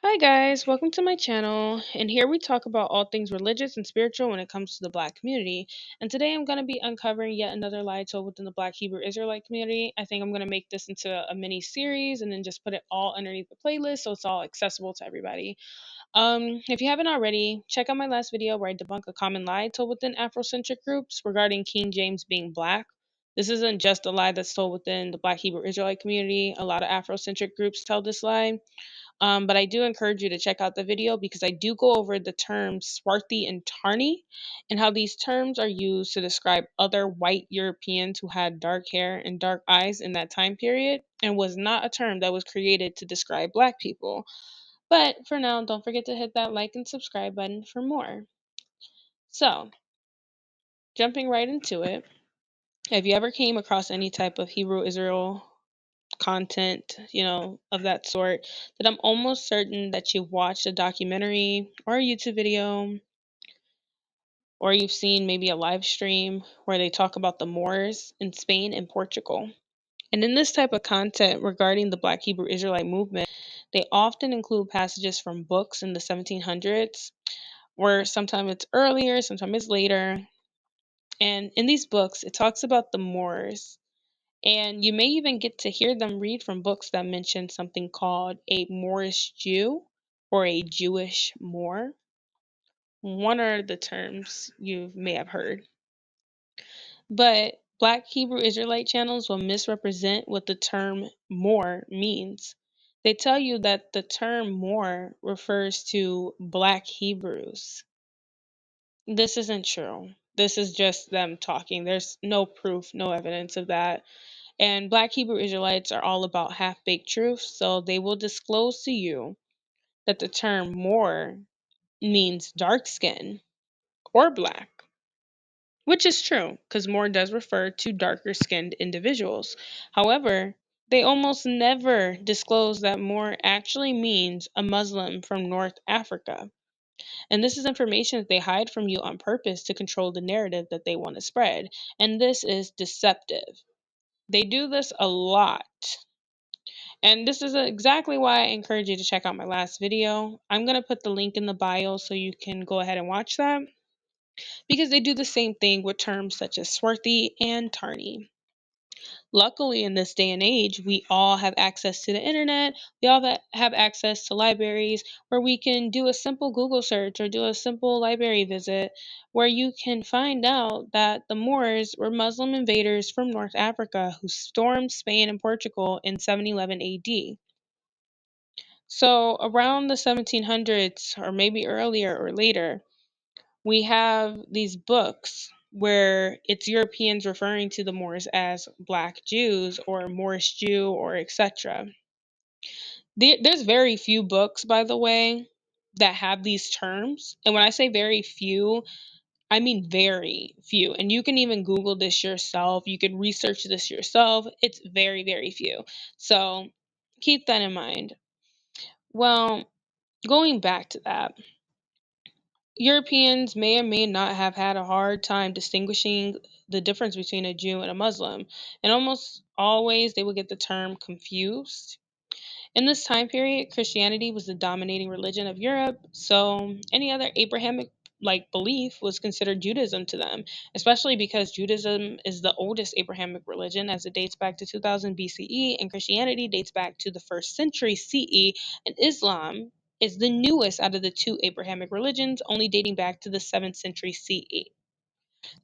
Hi guys, welcome to my channel. And here we talk about all things religious and spiritual when it comes to the Black community. And today I'm going to be uncovering yet another lie told within the Black Hebrew Israelite community. I think I'm going to make this into a mini series and then just put it all underneath the playlist so it's all accessible to everybody. If you haven't already, check out my last video where I debunk a common lie told within Afrocentric groups regarding King James being Black. This isn't just a lie that's told within the Black Hebrew Israelite community. A lot of Afrocentric groups tell this lie. But I do encourage you to check out the video because I do go over the terms swarthy and tarny and how these terms are used to describe other white Europeans who had dark hair and dark eyes in that time period and was not a term that was created to describe black people. But for now, don't forget to hit that like and subscribe button for more. So, jumping right into it, have you ever came across any type of Hebrew Israel content, of that sort, that I'm almost certain that you've watched a documentary or a YouTube video, or you've seen maybe a live stream where they talk about the Moors in Spain and Portugal. And in this type of content regarding the Black Hebrew Israelite movement, they often include passages from books in the 1700s, where sometimes it's earlier, sometimes it's later. And in these books, it talks about the Moors. And you may even get to hear them read from books that mention something called a Moorish Jew or a Jewish Moor. One are the terms you may have heard. But Black Hebrew Israelite channels will misrepresent what the term Moor means. They tell you that the term Moor refers to Black Hebrews. This isn't true. This is just them talking. There's no proof, no evidence of that. And Black Hebrew Israelites are all about half baked truth, so they will disclose to you that the term Moor means dark skin or black, which is true because Moor does refer to darker skinned individuals. However, they almost never disclose that Moor actually means a Muslim from North Africa. And this is information that they hide from you on purpose to control the narrative that they want to spread. And this is deceptive. They do this a lot. And this is exactly why I encourage you to check out my last video. I'm going to put the link in the bio so you can go ahead and watch that because they do the same thing with terms such as swarthy and tarny. Luckily, in this day and age, we all have access to the internet. We all have access to libraries where we can do a simple Google search or do a simple library visit where you can find out that the Moors were Muslim invaders from North Africa who stormed Spain and Portugal in 711 AD. So, around the 1700s, or maybe earlier or later, we have these books where it's Europeans referring to the Moors as Black Jews or Moorish Jew or etc. There's very few books, by the way, that have these terms. And when I say very few, I mean very few. And you can even Google this yourself. You can research this yourself. It's very, very few. So keep that in mind. Well, going back to that, Europeans may or may not have had a hard time distinguishing the difference between a Jew and a Muslim, and almost always they would get the term confused. In this time period, Christianity was the dominating religion of Europe, so any other Abrahamic belief was considered Judaism to them, especially because Judaism is the oldest Abrahamic religion as it dates back to 2000 BCE and Christianity dates back to the 1st century CE, and Islam is the newest out of the two Abrahamic religions, only dating back to the 7th century CE.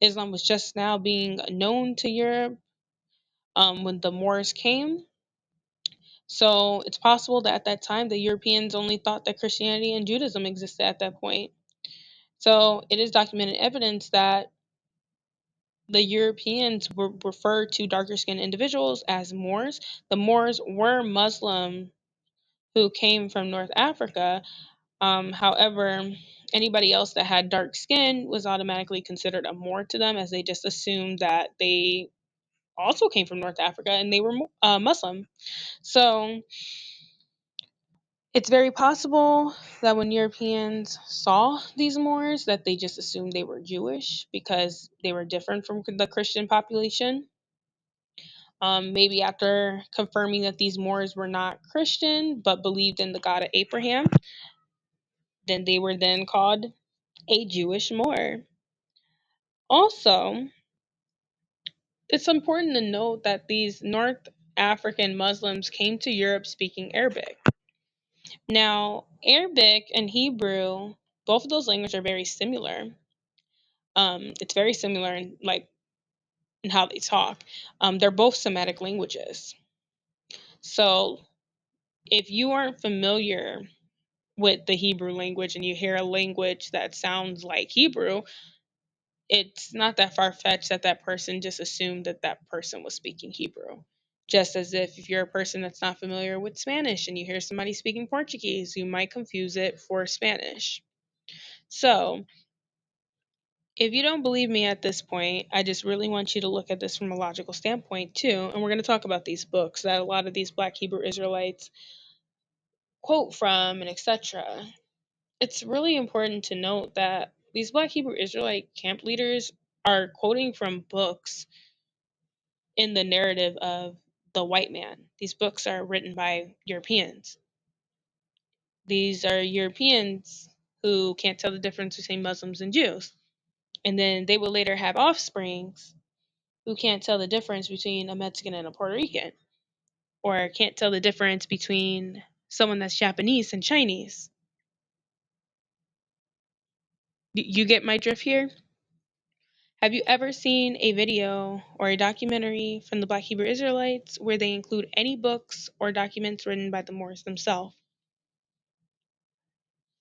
Islam was just now being known to Europe when the Moors came, so it's possible that at that time the Europeans only thought that Christianity and Judaism existed at that point. So it is documented evidence that the Europeans were referred to darker skinned individuals as Moors. The Moors were Muslim who came from North Africa. However, anybody else that had dark skin was automatically considered a Moor to them as they just assumed that they also came from North Africa and they were Muslim. So it's very possible that when Europeans saw these Moors, that they just assumed they were Jewish because they were different from the Christian population. Maybe after confirming that these Moors were not Christian but believed in the God of Abraham, then they were then called a Jewish Moor. Also, it's important to note that these North African Muslims came to Europe speaking Arabic. Now, Arabic and Hebrew, both of those languages are very similar. It's very similar in in how they talk. They're both Semitic languages. So, if you aren't familiar with the Hebrew language and you hear a language that sounds like Hebrew, it's not that far fetched that that person just assumed that that person was speaking Hebrew. Just as if you're a person that's not familiar with Spanish and you hear somebody speaking Portuguese, you might confuse it for Spanish. So, if you don't believe me at this point, I just really want you to look at this from a logical standpoint too. And we're going to talk about these books that a lot of these Black Hebrew Israelites quote from and etc. It's really important to note that these Black Hebrew Israelite camp leaders are quoting from books in the narrative of the white man. These books are written by Europeans. These are Europeans who can't tell the difference between Muslims and Jews. And then they will later have offsprings who can't tell the difference between a Mexican and a Puerto Rican, or can't tell the difference between someone that's Japanese and Chinese. You get my drift here? Have you ever seen a video or a documentary from the Black Hebrew Israelites where they include any books or documents written by the Moors themselves?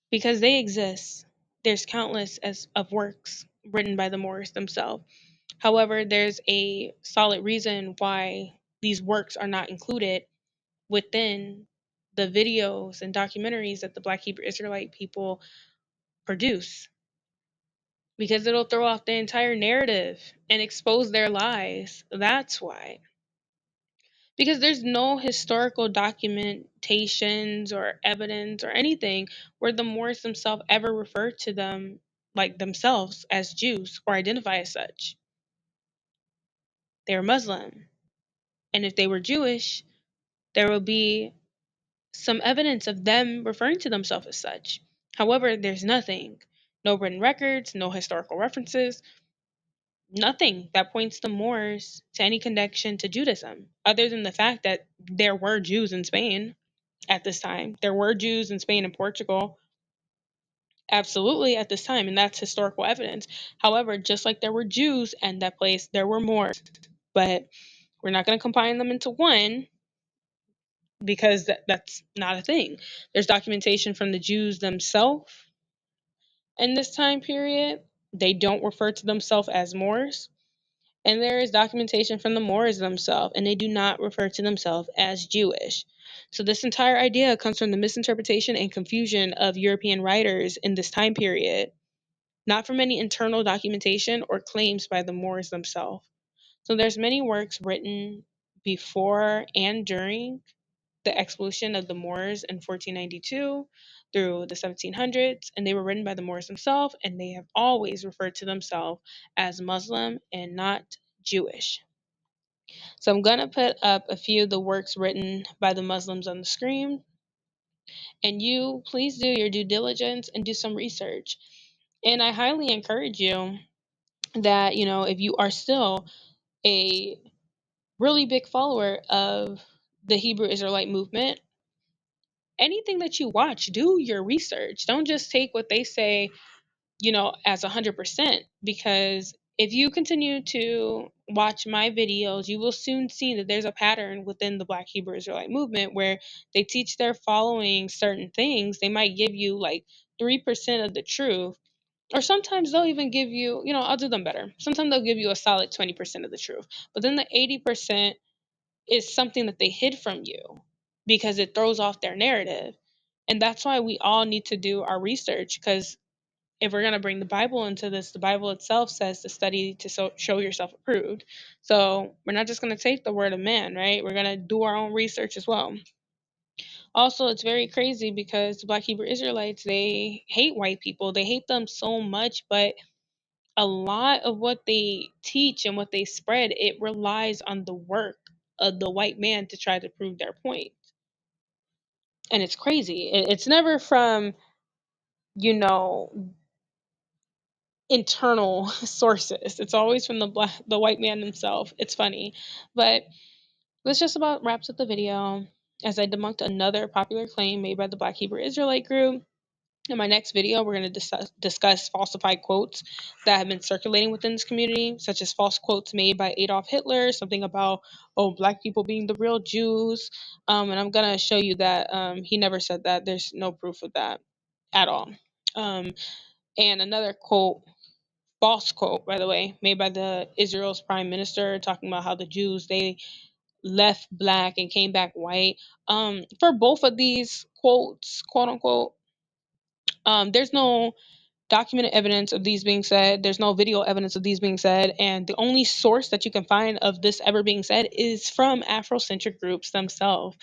Because they exist. There's countless of works written by the Moors themselves. However, there's a solid reason why these works are not included within the videos and documentaries that the Black Hebrew Israelite people produce. Because it'll throw off the entire narrative and expose their lies. That's why. Because there's no historical documentations or evidence or anything where the Moors themselves ever refer to them like themselves as Jews or identify as such. They were Muslim. And if they were Jewish, there will be some evidence of them referring to themselves as such. However, there's nothing. No written records, no historical references, nothing that points the Moors to any connection to Judaism, other than the fact that there were Jews in Spain at this time. There were Jews in Spain and Portugal, absolutely, at this time, and that's historical evidence. However, just like there were Jews in that place, there were Moors. But we're not going to combine them into one because that's not a thing. There's documentation from the Jews themselves in this time period. They don't refer to themselves as Moors. And there is documentation from the Moors themselves, and they do not refer to themselves as Jewish. So, this entire idea comes from the misinterpretation and confusion of European writers in this time period, not from any internal documentation or claims by the Moors themselves. So, there's many works written before and during the expulsion of the Moors in 1492 through the 1700s, and they were written by the Moors themselves, and they have always referred to themselves as Muslim and not Jewish. So I'm going to put up a few of the works written by the Muslims on the screen, and you please do your due diligence and do some research. And I highly encourage you that, if you are still a really big follower of the Hebrew Israelite movement, anything that you watch, do your research. Don't just take what they say, as 100%, because if you continue to watch my videos, you will soon see that there's a pattern within the Black Hebrew Israelite movement where they teach their following certain things. They might give you like 3% of the truth, or sometimes they'll even give you, I'll do them better. Sometimes they'll give you a solid 20% of the truth, but then the 80% is something that they hid from you because it throws off their narrative. And that's why we all need to do our research, because if we're going to bring the Bible into this, the Bible itself says to study to show yourself approved. So we're not just going to take the word of man, right? We're going to do our own research as well. Also, it's very crazy because the Black Hebrew Israelites, they hate white people. They hate them so much, but a lot of what they teach and what they spread, it relies on the work the white man to try to prove their point. And it's crazy. It's never from, you know, internal sources. It's always from the white man himself. It's funny. But this just about wraps up the video, as I debunked another popular claim made by the Black Hebrew Israelite group. In my next video, we're going to discuss falsified quotes that have been circulating within this community, such as false quotes made by Adolf Hitler, something about, oh, black people being the real Jews. And I'm going to show you that he never said that. There's no proof of that at all. And another quote, false quote, by the way, made by the Israel's prime minister, talking about how the Jews, they left black and came back white. For both of these quotes, quote unquote, there's no documented evidence of these being said. There's no video evidence of these being said. And the only source that you can find of this ever being said is from Afrocentric groups themselves,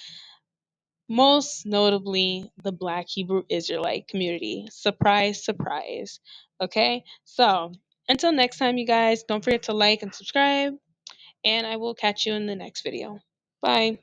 most notably the Black Hebrew Israelite community. Surprise, surprise. Okay, so until next time, you guys, don't forget to like and subscribe, and I will catch you in the next video. Bye.